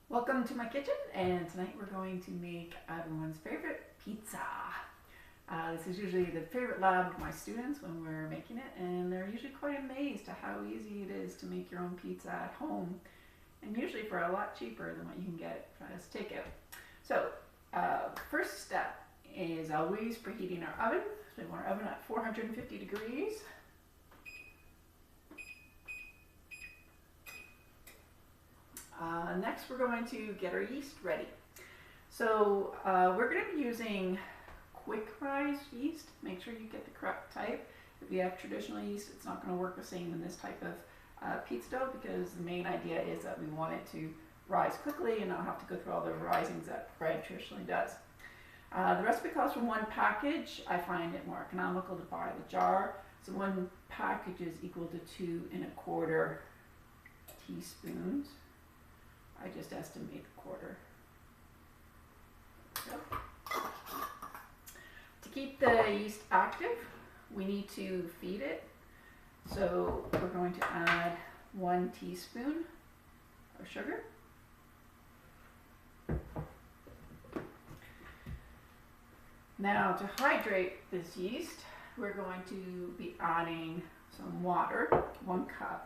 Welcome to my kitchen, and tonight we're going to make everyone's favorite pizza. This is usually the favorite lab of my students when we're making it, and they're usually quite amazed at how easy it is to make your own pizza at home, and usually for a lot cheaper than what you can get as takeout. So, first step is always preheating our oven. So we want our oven at 450 degrees. Next, we're going to get our yeast ready. So we're going to be using quick rise yeast. Make sure you get the correct type. If you have traditional yeast, it's not going to work the same in this type of pizza dough, because the main idea is that we want it to rise quickly and not have to go through all the risings that bread traditionally does. The recipe calls for one package. I find it more economical to buy the jar. So one package is equal to 2 1/4 teaspoons. I just estimate a quarter. To keep the yeast active, we need to feed it. So we're going to add 1 teaspoon of sugar. Now, to hydrate this yeast, we're going to be adding some water, 1 cup.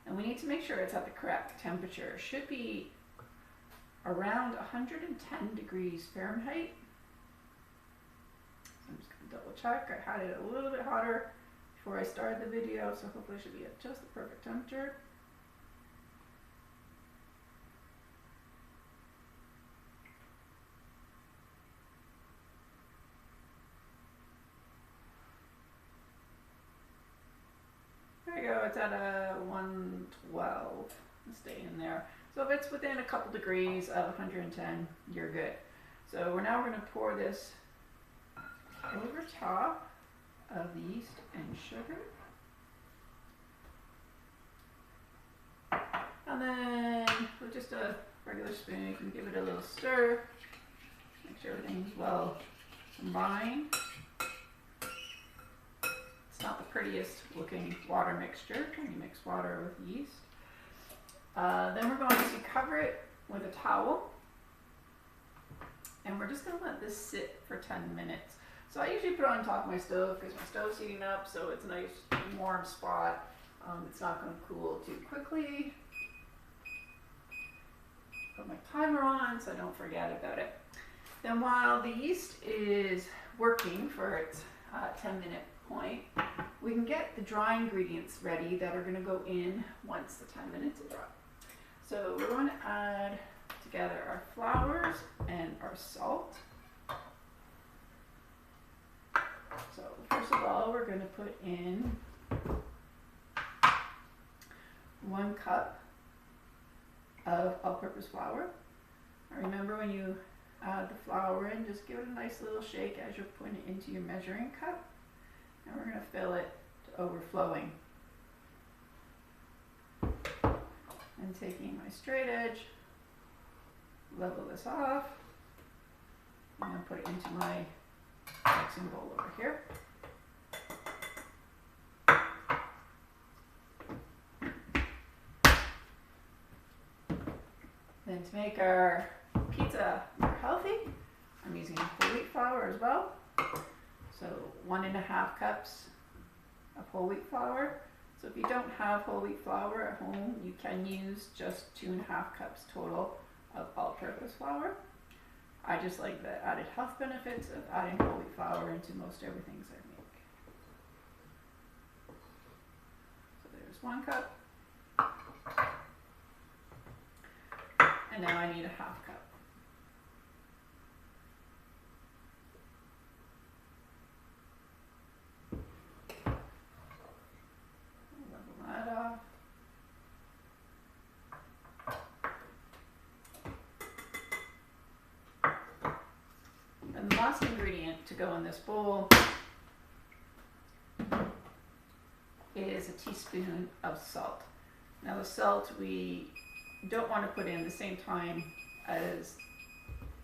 And we need to make sure it's at the correct temperature. It should be around 110 degrees Fahrenheit. So I'm just going to double check. I had it a little bit hotter before I started the video, so hopefully it should be at just the perfect temperature. There you go, it's at a 112, stay in there. So if it's within a couple degrees of 110, you're good. So we're now going to pour this over top of the yeast and sugar. And then with just a regular spoon, you can give it a little stir. Make sure everything's well combined. Not the prettiest looking water mixture when you mix water with yeast. Then we're going to cover it with a towel, and we're just going to let this sit for 10 minutes. So I usually put it on top of my stove because my stove's heating up, so it's a nice warm spot. It's not going to cool too quickly. Put my timer on so I don't forget about it. Then while the yeast is working for its 10-minute point, we can get the dry ingredients ready that are going to go in once the 10 minutes is up. So we're going to add together our flours and our salt. So first of all, we're going to put in 1 cup of all-purpose flour. Now remember, when you add the flour in, just give it a nice little shake as you're putting it into your measuring cup. And we're going to fill it to overflowing. And taking my straight edge, level this off. I'm going to put it into my mixing bowl over here. Then to make our pizza more healthy, I'm using whole wheat flour as well. So 1½ cups of whole wheat flour. So if you don't have whole wheat flour at home, you can use just 2½ cups total of all-purpose flour. I just like the added health benefits of adding whole wheat flour into most everything I make. So there's 1 cup. And now I need a 1/2 cup. And the last ingredient to go in this bowl is a teaspoon of salt. Now the salt we don't want to put in the same time as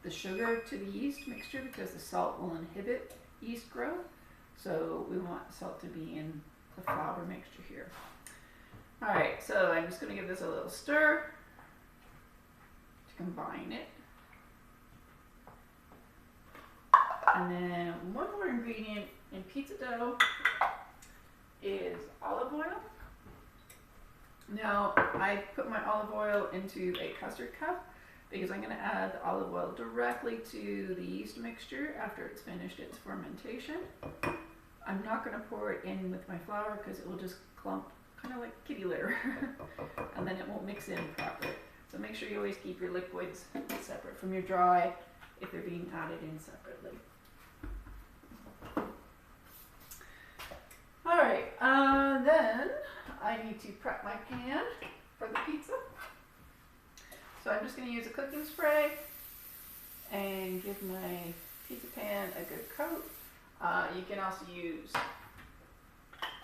the sugar to the yeast mixture, because the salt will inhibit yeast growth. So we want salt to be in the flour mixture here. Alright, so I'm just going to give this a little stir to combine it. And then one more ingredient in pizza dough is olive oil. Now, I put my olive oil into a custard cup because I'm going to add the olive oil directly to the yeast mixture after it's finished its fermentation. I'm not going to pour it in with my flour because it will just clump, kind of like kitty litter, and then it won't mix in properly. So make sure you always keep your liquids separate from your dry if they're being added in separately. Alright, then I need to prep my pan for the pizza. So I'm just going to use a cooking spray and give my pizza pan a good coat. You can also use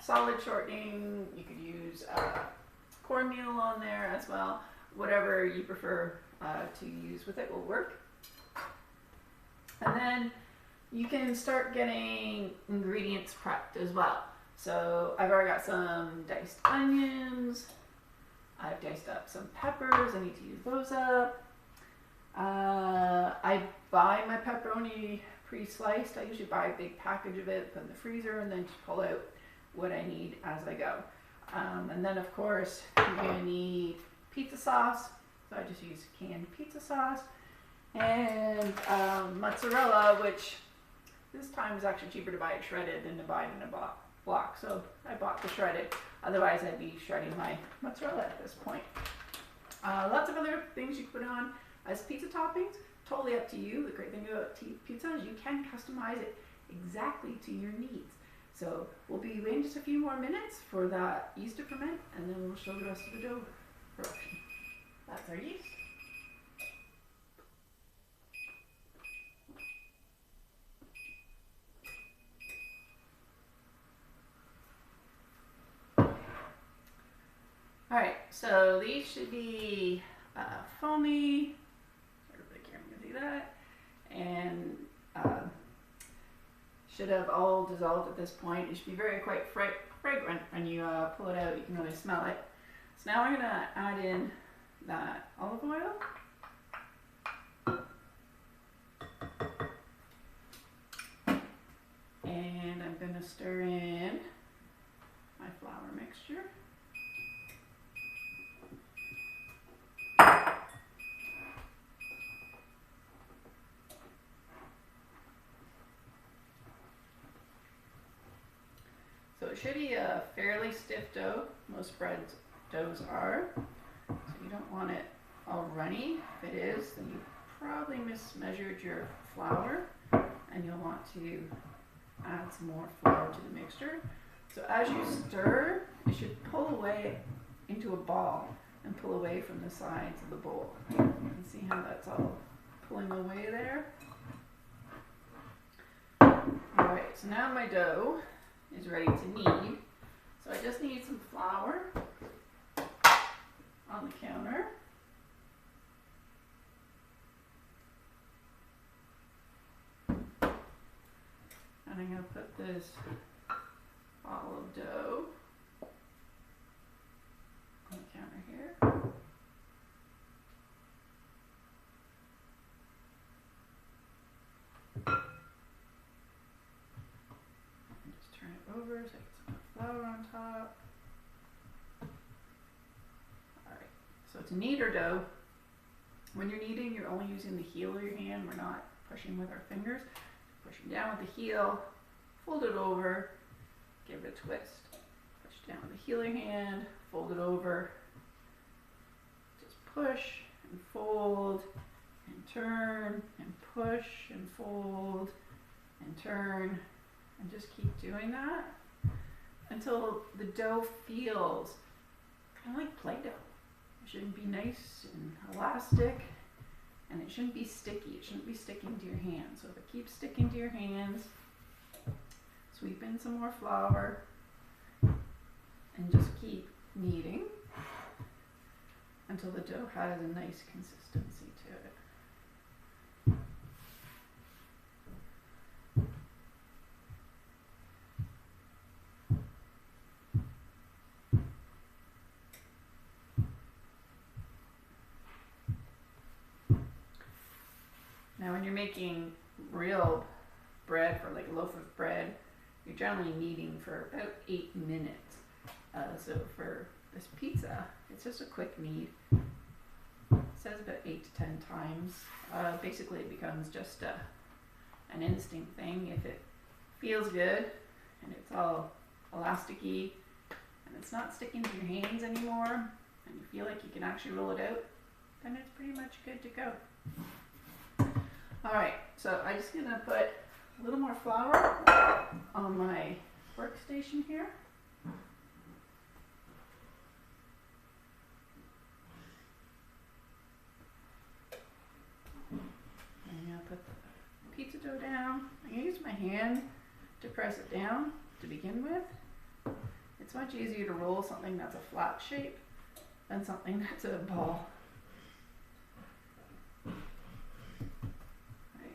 solid shortening, you could use cornmeal on there as well. Whatever you prefer to use with it will work. And then you can start getting ingredients prepped as well. So I've already got some diced onions, I've diced up some peppers, I need to use those up. I buy my pepperoni pre-sliced. I usually buy a big package of it, put in the freezer, and then just pull out what I need as I go. And then of course you're going to need pizza sauce, so I just use canned pizza sauce, and mozzarella, which this time is actually cheaper to buy it shredded than to buy it in a block, so I bought the shredded, otherwise I'd be shredding my mozzarella at this point. Lots of other things you can put on as pizza toppings, totally up to you. The great thing about pizza is you can customize it exactly to your needs. So we'll be waiting just a few more minutes for that yeast to ferment, and then we'll show the rest of the dough production. That's our yeast. Alright, so these should be foamy, everybody can see that, and should have all dissolved at this point. It should be quite fragrant when you pull it out. You can really smell it. So now I'm going to add in that olive oil. And I'm going to stir in my flour mixture. So it should be a fairly stiff dough. Most bread doughs are. So you don't want it all runny. If it is, then you probably mismeasured your flour, and you'll want to add some more flour to the mixture. So as you stir, it should pull away into a ball and pull away from the sides of the bowl. You can see how that's all pulling away there. Alright, so now my dough is ready to knead. So I just need some flour on the counter. And I'm going to put this ball of dough on the counter here. Just turn it over so I get some flour on top. Alright, so it's a kneader dough. When you're kneading, you're only using the heel of your hand. We're not pushing with our fingers. Pushing down with the heel, fold it over, give it a twist. Push down with the heel of your hand, fold it over. Just push and fold and turn and push and fold and turn, and just keep doing that until the dough feels kind of like Play-Doh. It should be nice and elastic, and it shouldn't be sticky. It shouldn't be sticking to your hands. So if it keeps sticking to your hands, sweep in some more flour and just keep kneading until the dough has a nice consistency to it. when you're making real bread, for like a loaf of bread, you're generally kneading for about 8 minutes. So for this pizza, it's just a quick knead. It says about 8 to 10 times. Basically it becomes just an instinct thing. If it feels good and it's all elasticy and it's not sticking to your hands anymore and you feel like you can actually roll it out, then it's pretty much good to go. Alright, so I'm just going to put a little more flour on my workstation here. I'm going to put the pizza dough down. I'm going to use my hand to press it down to begin with. It's much easier to roll something that's a flat shape than something that's a ball.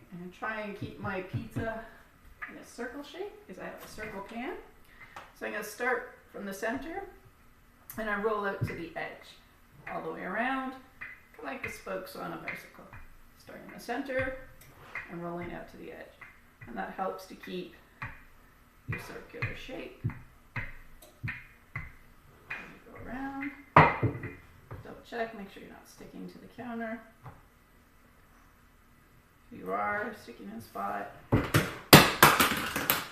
I'm going to try and keep my pizza in a circle shape because I have a circle pan. So I'm going to start from the center and I roll out to the edge all the way around, kind of like the spokes on a bicycle. Starting in the center and rolling out to the edge. And that helps to keep your circular shape. Go around, double check, make sure you're not sticking to the counter. If you are sticking in a spot,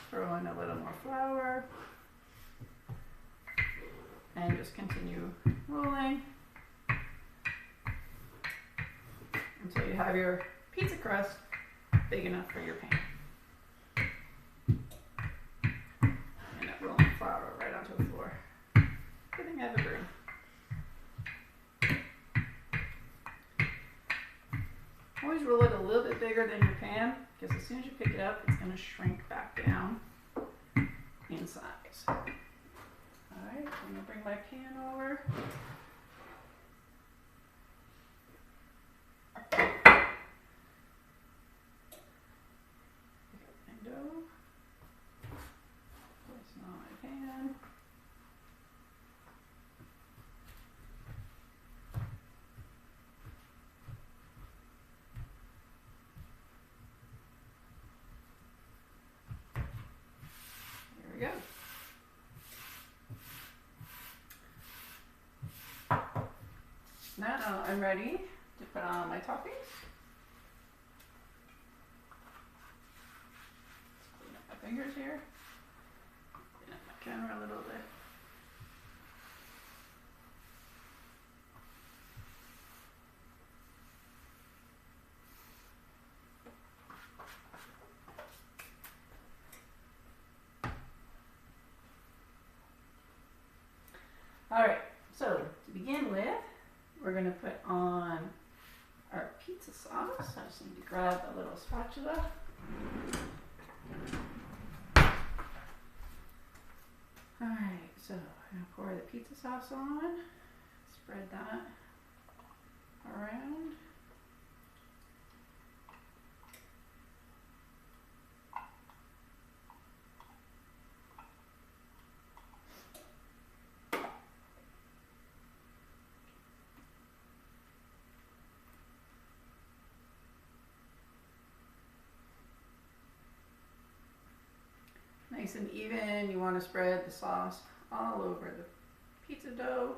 throw in a little more flour and just continue rolling until you have your pizza crust big enough for your pan. And that rolling flour right onto the floor. Good thing I have a broom. Always roll it a little bit bigger than your pan because as soon as you pick it up, it's going to shrink back down in size. Alright, I'm going to bring my pan over. Pick up my dough. Place it on my pan. There we go. Now I'm ready to put on my toppings. Clean up my fingers here. Clean up my camera a little bit. Alright, so to begin with, we're going to put on our pizza sauce. I just need to grab a little spatula. Alright, so I'm going to pour the pizza sauce on, spread that around. Nice and even, you want to spread the sauce all over the pizza dough.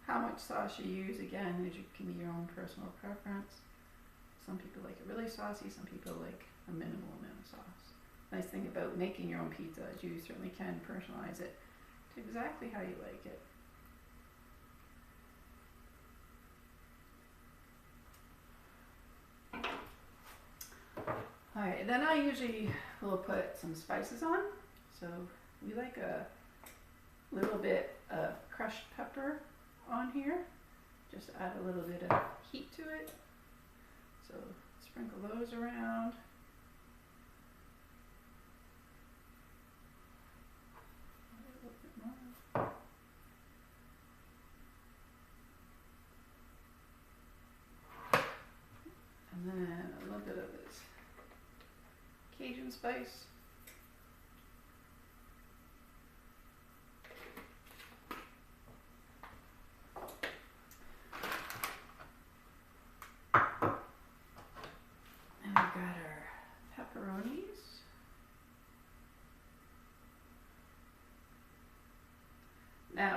How much sauce you use, again, can be your own personal preference. Some people like it really saucy, some people like a minimal amount of sauce. Nice thing about making your own pizza is you certainly can personalize it to exactly how you like it. Alright, then I usually will put some spices on. So we like a little bit of crushed pepper on here. Just add a little bit of heat to it. So sprinkle those around. A little bit more. And then a little bit of this Cajun spice.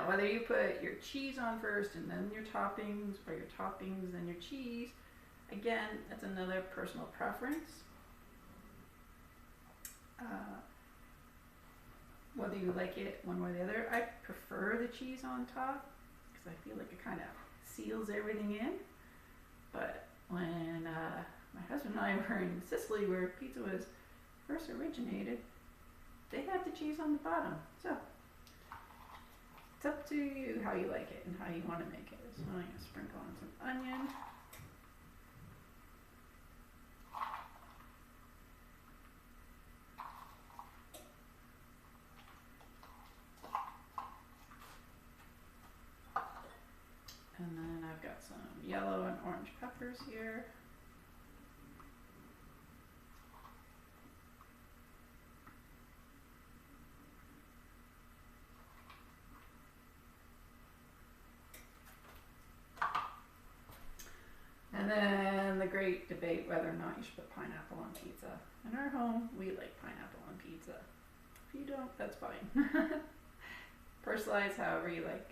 Now, whether you put your cheese on first and then your toppings, or your toppings then your cheese, again, that's another personal preference. Whether you like it one way or the other, I prefer the cheese on top because I feel like it kind of seals everything in. But when my husband and I were in Sicily, where pizza was first originated, they had the cheese on the bottom. So it's up to you how you like it and how you want to make it. So I'm going to sprinkle on some onion. And then I've got some yellow and orange peppers here. And then the great debate whether or not you should put pineapple on pizza. In our home, we like pineapple on pizza. If you don't, that's fine. Personalize however you like.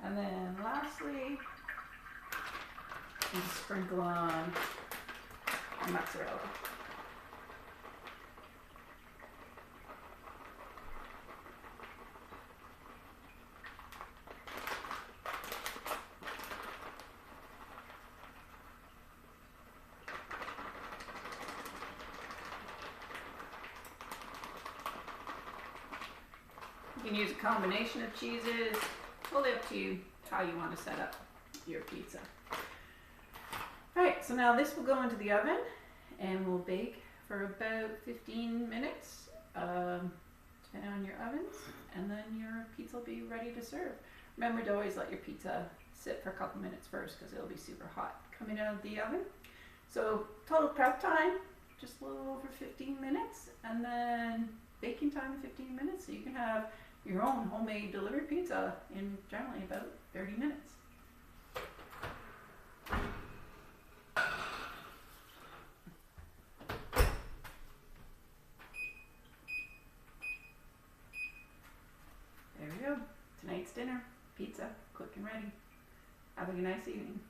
And then lastly, you sprinkle on mozzarella. You can use a combination of cheeses. Totally up to you how you want to set up your pizza. Alright, so now this will go into the oven and we'll bake for about 15 minutes, depending on your ovens, and then your pizza will be ready to serve. Remember to always let your pizza sit for a couple minutes first because it'll be super hot coming out of the oven. So total prep time, just a little over 15 minutes, and then baking time 15 minutes, so you can have your own homemade delivered pizza in generally about 30 minutes. There we go. Tonight's dinner, pizza, quick and ready. Have a nice evening.